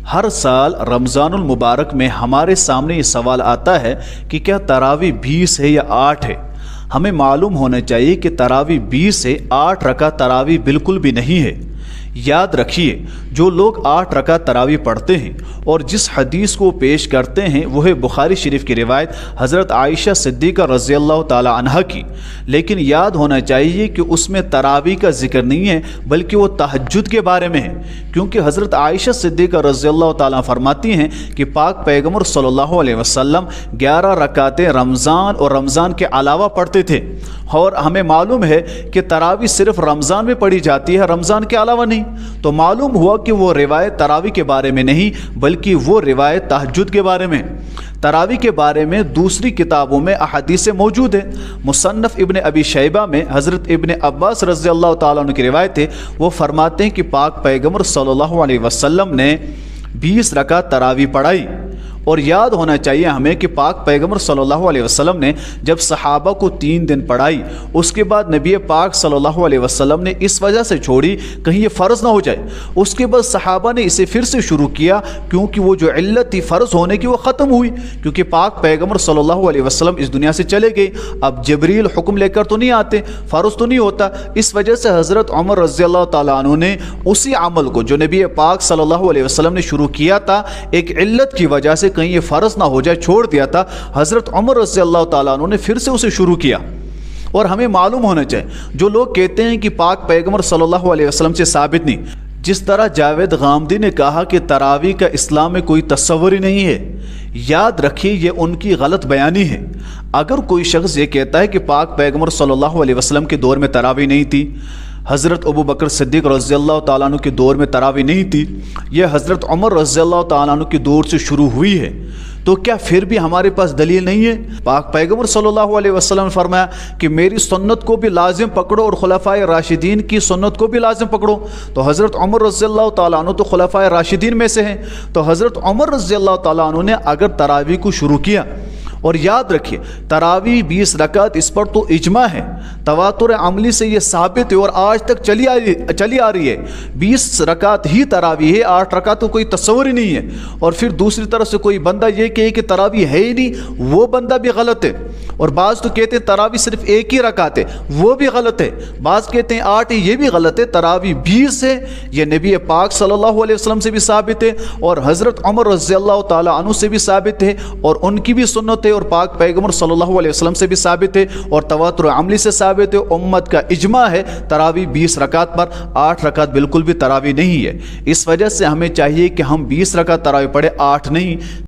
ہر سال رمضان المبارک میں ہمارے سامنے یہ سوال آتا ہے کہ کیا تراویح 20 ہے یا 8 ہے۔ ہمیں معلوم ہونا چاہیے کہ تراویح 20 ہے، 8 رکعت تراویح بالکل بھی نہیں ہے۔ یاد رکھیے، جو لوگ 8 رکعت تراویح پڑھتے ہیں اور جس حدیث کو پیش کرتے ہیں وہ ہے بخاری شریف کی روایت حضرت عائشہ صدیقہ رضی اللہ تعالی عنہا کی، لیکن یاد ہونا چاہیے کہ اس میں تراویح کا ذکر نہیں ہے بلکہ وہ تہجد کے بارے میں ہے، کیونکہ حضرت عائشہ صدیقہ رضی اللہ تعالیٰ فرماتی ہیں کہ پاک پیغمبر صلی اللہ علیہ وسلم 11 رکعتیں رمضان اور رمضان کے علاوہ پڑھتے تھے، اور ہمیں معلوم ہے کہ تراویح صرف رمضان میں پڑھی جاتی ہے، رمضان کے علاوہ نہیں۔ تو معلوم ہوا کہ وہ روایت تراویح کے بارے میں نہیں بلکہ وہ روایت تہجد کے بارے میں۔ تراویح کے بارے میں دوسری کتابوں میں احادیث موجود ہیں۔ مصنف ابن ابی شیبہ میں حضرت ابن عباس رضی اللہ تعالیٰ عنہ کی روایت ہے، وہ فرماتے ہیں کہ پاک پیغمبر صلی اللہ علیہ وسلم نے 20 رکعت تراویح پڑھائی۔ اور یاد ہونا چاہیے ہمیں کہ پاک پیغمبر صلی اللہ علیہ وسلم نے جب صحابہ کو 3 دن پڑھائی، اس کے بعد نبی پاک صلی اللہ علیہ وسلم نے اس وجہ سے چھوڑی کہیں یہ فرض نہ ہو جائے۔ اس کے بعد صحابہ نے اسے پھر سے شروع کیا کیونکہ وہ جو علت تھی فرض ہونے کی وہ ختم ہوئی، کیونکہ پاک پیغمبر صلی اللہ علیہ وسلم اس دنیا سے چلے گئے۔ اب جبریل حکم لے کر تو نہیں آتے، فرض تو نہیں ہوتا، اس وجہ سے حضرت عمر رضی اللہ تعالیٰ عنہ نے اسی عمل کو جو نبی پاک صلی اللہ علیہ وسلم نے شروع کیا تھا، ایک علت کی وجہ سے کہیں یہ فرض نہ ہو جائے، چھوڑ دیا تھا۔ حضرت عمر رضی اللہ تعالیٰ عنہ نے پھر سے اسے شروع کیا۔ اور ہمیں معلوم ہونا چاہیے، جو لوگ کہتے ہیں کہ پاک پیغمبر صلی اللہ علیہ وسلم سے ثابت نہیں، جس طرح جاوید غامدی نے کہا کہ تراویح کا اسلام میں کوئی تصور ہی نہیں ہے، یاد رکھیے یہ ان کی غلط بیانی ہے۔ اگر کوئی شخص یہ کہتا ہے کہ پاک پیغمبر صلی اللہ علیہ وسلم کے دور میں تراویح نہیں تھی، حضرت ابو بکر صدیق رضی اللہ تعالیٰ عنہ کے دور میں تراویح نہیں تھی، یہ حضرت عمر رضی اللہ تعالیٰ عنہ کے دور سے شروع ہوئی ہے، تو کیا پھر بھی ہمارے پاس دلیل نہیں ہے؟ پاک پیغمبر صلی اللہ علیہ وسلم نے فرمایا کہ میری سنت کو بھی لازم پکڑو اور خلفائے راشدین کی سنت کو بھی لازم پکڑو۔ تو حضرت عمر رضی اللہ تعالیٰ عنہ تو خلفائے راشدین میں سے ہیں، تو حضرت عمر رضی اللہ تعالیٰ عنہ نے اگر تراویح کو شروع کیا، اور یاد رکھیے تراویح 20 رکعت اس پر تو اجماع ہے، تواتر عملی سے یہ ثابت ہے اور آج تک چلی آ رہی ہے، 20 رکعت ہی تراویح ہے، 8 رکعت تو کوئی تصور ہی نہیں ہے۔ اور پھر دوسری طرف سے کوئی بندہ یہ کہے کہ تراویح ہے ہی نہیں، وہ بندہ بھی غلط ہے۔ اور بعض تو کہتے ہیں تراویح صرف ایک ہی رکعت ہے، وہ بھی غلط ہے۔ بعض کہتے ہیں 8 ہے، یہ بھی غلط ہے۔ تراویح 20 ہے، یہ نبی پاک صلی اللہ علیہ وسلم سے بھی ثابت ہے اور حضرت عمر رضی اللہ تعالیٰ عنہ سے بھی ثابت ہے، اور ان کی بھی سنت ہے، اور پاک پیغمبر صلی اللہ علیہ وسلم سے بھی ثابت ہے، اور تواتر عملی سے ثابت ہے، امت کا اجماع ہے تراویح 20 رکعت پر، 8 رکعت بالکل بھی تراویح نہیں ہے۔ اس وجہ سے ہمیں چاہیے کہ ہم 20 رکعت تراویح پڑھیں، 8 نہیں۔